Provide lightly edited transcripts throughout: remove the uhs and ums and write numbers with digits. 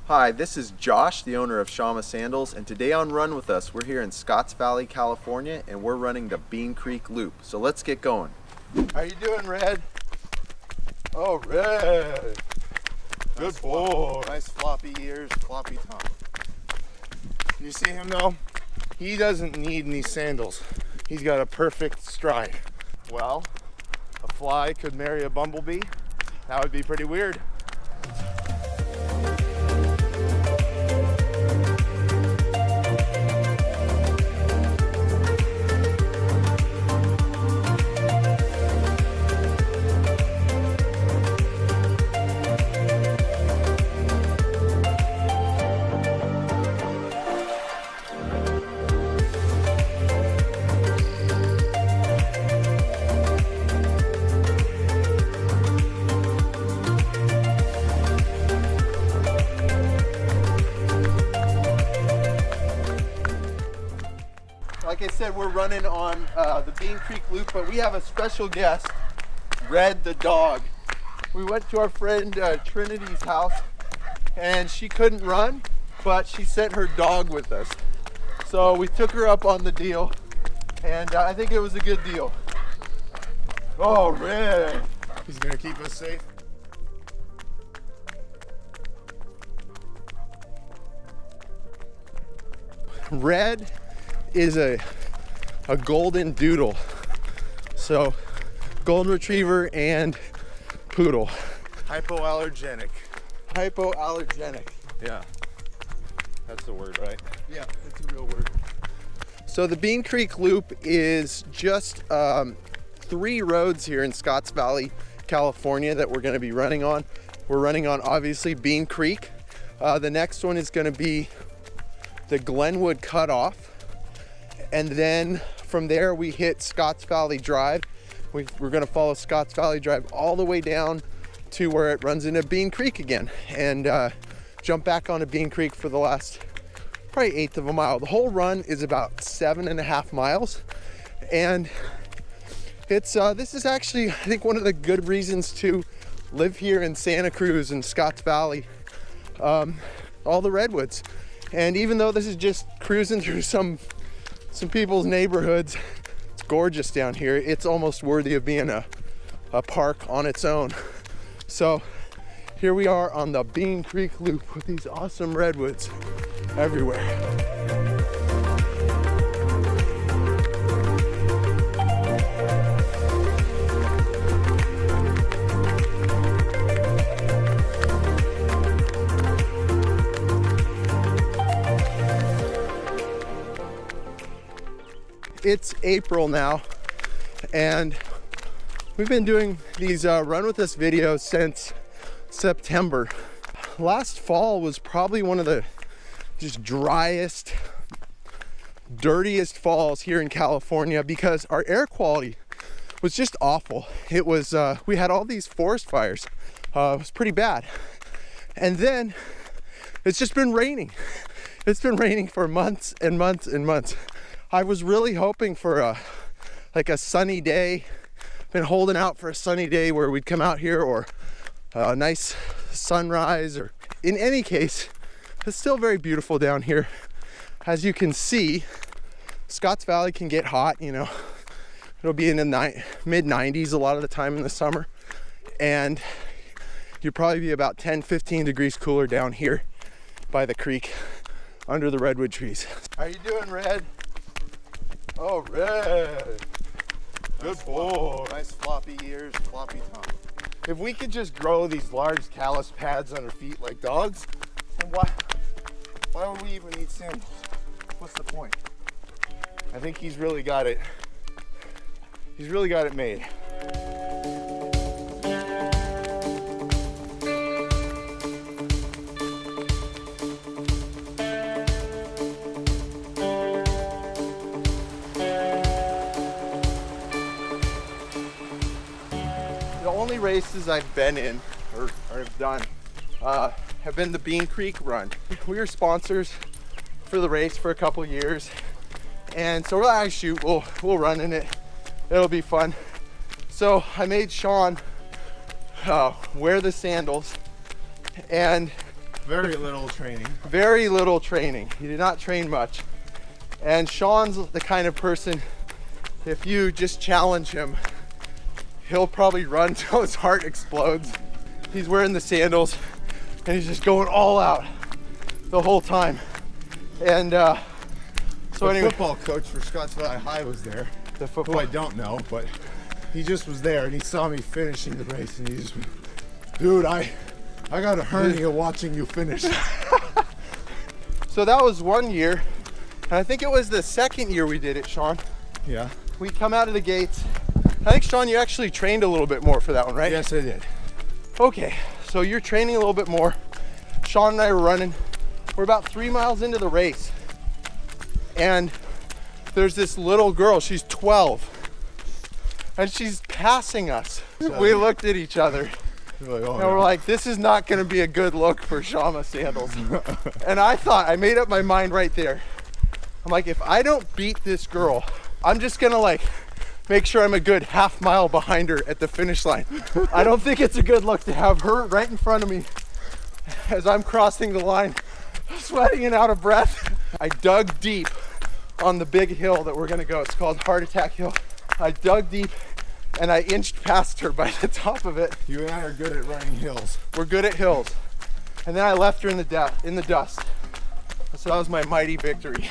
Hi, this is Josh, the owner of Shamma Sandals, and today on Run With Us, we're here in Scotts Valley, California, and we're running the Bean Creek Loop. So let's get going. How you doing, Red? Oh, Red. Good boy. Nice floppy ears, floppy tongue. You see him though? He doesn't need any sandals. He's got a perfect stride. Well, a fly could marry a bumblebee. That would be pretty weird. Like I said, we're running on the Bean Creek Loop, but we have a special guest, Red the dog. We went to our friend Trinity's house, and she couldn't run, but she sent her dog with us. So we took her up on the deal, and I think it was a good deal. Oh, Red. He's gonna keep us safe. Red is a golden doodle. So golden retriever and poodle. Hypoallergenic. Hypoallergenic. Yeah. That's the word, right? Yeah, it's a real word. So the Bean Creek Loop is just 3 roads here in Scotts Valley, California that we're gonna be running on. We're running on obviously Bean Creek. The next one is gonna be the Glenwood Cutoff. And then from there we hit Scotts Valley Drive. We're gonna follow Scotts Valley Drive all the way down to where it runs into Bean Creek again, and jump back onto Bean Creek for the last probably 1/8 of a mile. The whole run is about 7.5 miles, and it's this is actually, I think, one of the good reasons to live here in Santa Cruz and Scotts Valley. All the redwoods, and even though this is just cruising through some people's neighborhoods, it's gorgeous down here. It's almost worthy of being a park on its own. So here we are on the Bean Creek Loop with these awesome redwoods everywhere. It's April now, and we've been doing these Run With Us videos since September. Last fall was probably one of the just driest, dirtiest falls here in California because our air quality was just awful. It was, we had all these forest fires. It was pretty bad. And then it's just been raining. It's been raining for months and months and months. I was really hoping for a sunny day. Been holding out for a sunny day where we'd come out here, or a nice sunrise, or in any case, it's still very beautiful down here. As you can see, Scotts Valley can get hot, you know. It'll be in the mid-90s a lot of the time in the summer, and you'll probably be about 10-15 degrees cooler down here by the creek under the redwood trees. How you doing, Red? Oh, Red. Good boy. Nice floppy ears, floppy tongue. If we could just grow these large callus pads on our feet like dogs, then why would we even need sandals? What's the point? I think he's really got it. He's really got it made. The only races I've been in or have done have been the Bean Creek Run. We were sponsors for the race for a couple years, and so we're like, shoot, we'll run in it. It'll be fun. So I made Sean wear the sandals, and Very little training. Very little training. He did not train much. And Sean's the kind of person, if you just challenge him, he'll probably run till his heart explodes. He's wearing the sandals and he's just going all out the whole time. And so anyway, the football coach for Scotts Valley High was there. The football, who I don't know, but he just was there and he saw me finishing the race and he just went, dude, I got a hernia watching you finish. So that was one year, and I think it was the second year we did it, Sean. Yeah. We come out of the gates. I think, Sean, you actually trained a little bit more for that one, right? Yes, I did. Okay, so you're training a little bit more. Sean and I were running. We're about 3 miles into the race, and there's this little girl, she's 12, and she's passing us. We looked at each other. Like, oh, and we're like, this is not going to be a good look for Shamma Sandals. And I made up my mind right there. I'm like, if I don't beat this girl, I'm just going to like make sure I'm a good half mile behind her at the finish line. I don't think it's a good look to have her right in front of me as I'm crossing the line, sweating and out of breath. I dug deep on the big hill that we're going to go. It's called Heart Attack Hill. I dug deep and I inched past her by the top of it. You and I are good at running hills. We're good at hills. And then I left her in the dust. So that was my mighty victory.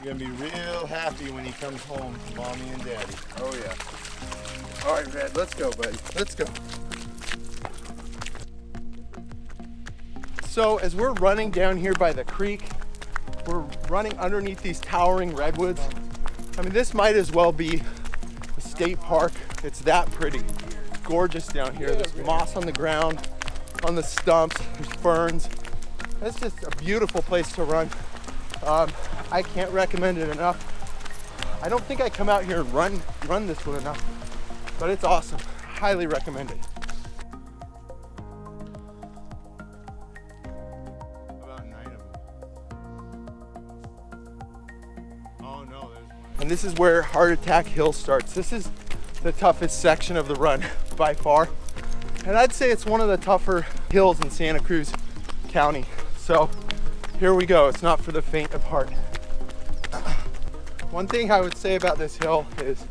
You're gonna be real happy when he comes home to mommy and daddy. Oh yeah. All right, Red, let's go, buddy. Let's go. So as we're running down here by the creek, we're running underneath these towering redwoods. I mean, this might as well be a state park. It's that pretty. It's gorgeous down here. There's moss on the ground, on the stumps, there's ferns. It's just a beautiful place to run. I can't recommend it enough. I don't think I come out here and run this one enough, but it's awesome. Highly recommend it. About 9 of them. Oh no, there's one. And this is where Heart Attack Hill starts. This is the toughest section of the run by far. And I'd say it's one of the tougher hills in Santa Cruz County. So here we go. It's not for the faint of heart. One thing I would say about this hill is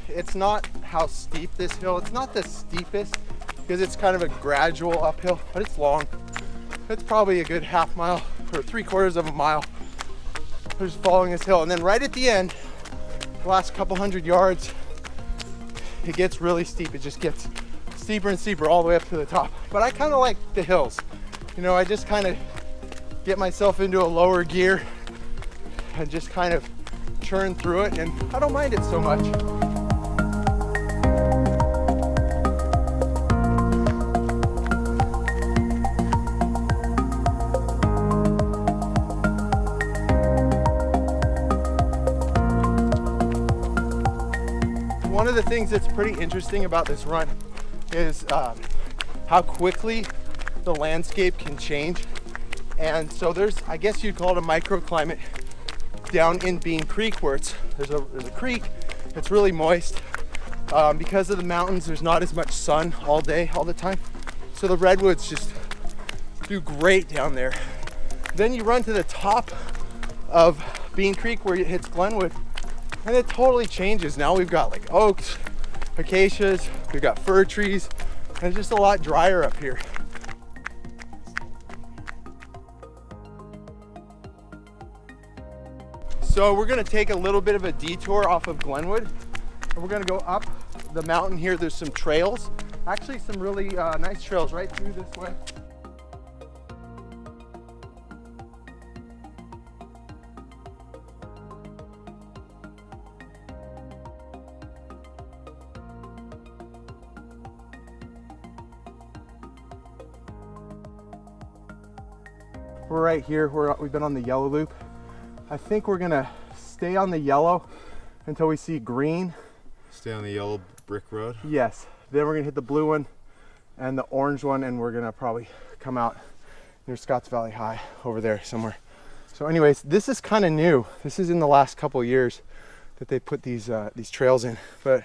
it's not how steep this hill, it's not the steepest because it's kind of a gradual uphill, but it's long. It's probably a good half mile or 3/4 of a mile. We're just following this hill. And then right at the end, the last couple hundred yards, it gets really steep. It just gets steeper and steeper all the way up to the top. But I kind of like the hills. You know, I just kind of get myself into a lower gear and just kind of churn through it, and I don't mind it so much. One of the things that's pretty interesting about this run is how quickly the landscape can change. And so there's, I guess you'd call it a microclimate down in Bean Creek, where there's a creek. It's really moist. Because of the mountains, there's not as much sun all day, all the time. So the redwoods just do great down there. Then you run to the top of Bean Creek where it hits Glenwood, and it totally changes. Now we've got like oaks, acacias, we've got fir trees, and it's just a lot drier up here. So we're gonna take a little bit of a detour off of Glenwood, and we're gonna go up the mountain here. There's some trails, actually some really nice trails right through this way. We're right here, we've been on the yellow loop. I think we're gonna stay on the yellow until we see green. Stay on the yellow brick road? Yes, then we're gonna hit the blue one and the orange one, and we're gonna probably come out near Scotts Valley High over there somewhere. So anyways, this is kind of new. This is in the last couple of years that they put these trails in, but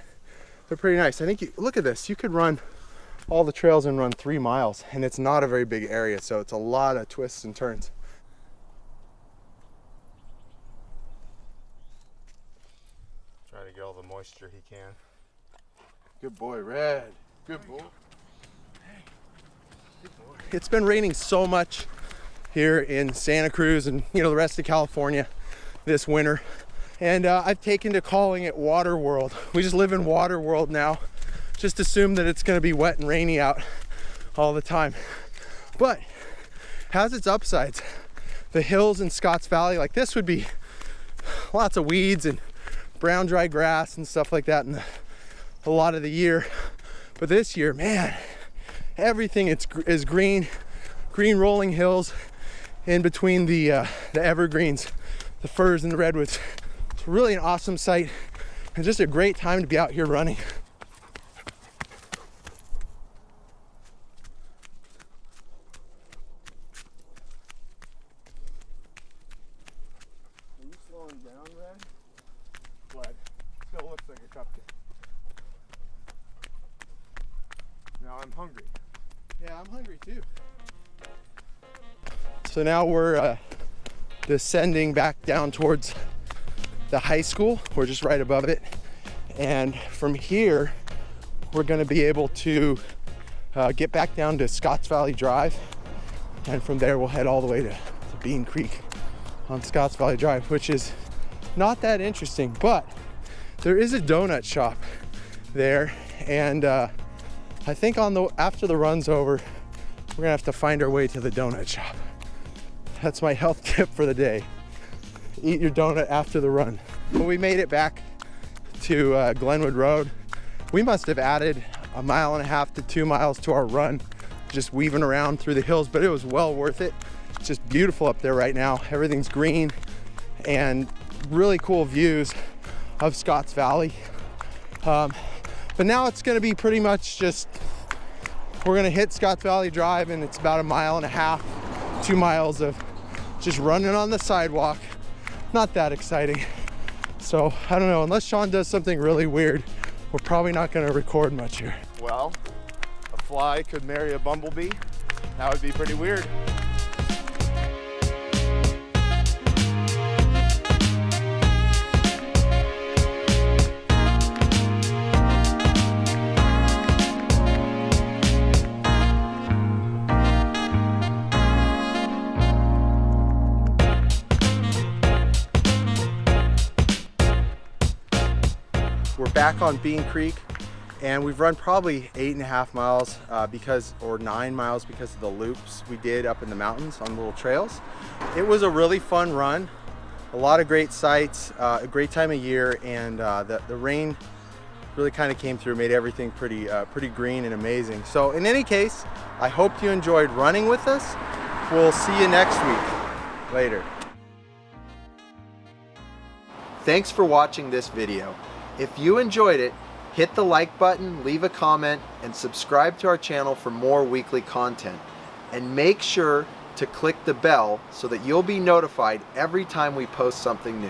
they're pretty nice. I think look at this, you could run all the trails and run 3 miles, and it's not a very big area, so it's a lot of twists and turns. Try to get all the moisture he can. Good boy, Red. Good boy. It's been raining so much here in Santa Cruz and the rest of California this winter, and I've taken to calling it Water World. We just live in Water World now. Just assume that it's going to be wet and rainy out all the time, but has its upsides. The hills in Scotts Valley, like this, would be lots of weeds and brown dry grass and stuff like that in a lot of the year, but this year, man, everything is green rolling hills in between the evergreens, the firs and the redwoods. It's really an awesome sight and just a great time to be out here running. Are you slowing down, Red? But still looks like a cupcake. Now I'm hungry. Yeah, I'm hungry too. So now we're descending back down towards the high school. We're just right above it. And from here, we're gonna be able to get back down to Scotts Valley Drive. And from there, we'll head all the way to Bean Creek on Scotts Valley Drive, which is not that interesting, but there is a donut shop there. And I think after the run's over, we're gonna have to find our way to the donut shop. That's my health tip for the day. Eat your donut after the run. But we made it back to Glenwood Road. We must have added 1.5 miles to 2 miles to our run, just weaving around through the hills, but it was well worth it. It's just beautiful up there right now. Everything's green and really cool views of Scotts Valley. But now it's gonna be pretty much just, we're gonna hit Scotts Valley Drive, and it's about 1.5 miles, 2 miles of just running on the sidewalk. Not that exciting. So I don't know, unless Sean does something really weird, we're probably not gonna record much here. Well, a fly could marry a bumblebee. That would be pretty weird. We're back on Bean Creek, and we've run probably 8.5 miles or 9 miles because of the loops we did up in the mountains on little trails. It was a really fun run, a lot of great sights, a great time of year, and the rain really kind of came through, made everything pretty green and amazing. So in any case, I hope you enjoyed running with us. We'll see you next week. Later. Thanks for watching this video. If you enjoyed it, hit the like button, leave a comment, and subscribe to our channel for more weekly content. And make sure to click the bell so that you'll be notified every time we post something new.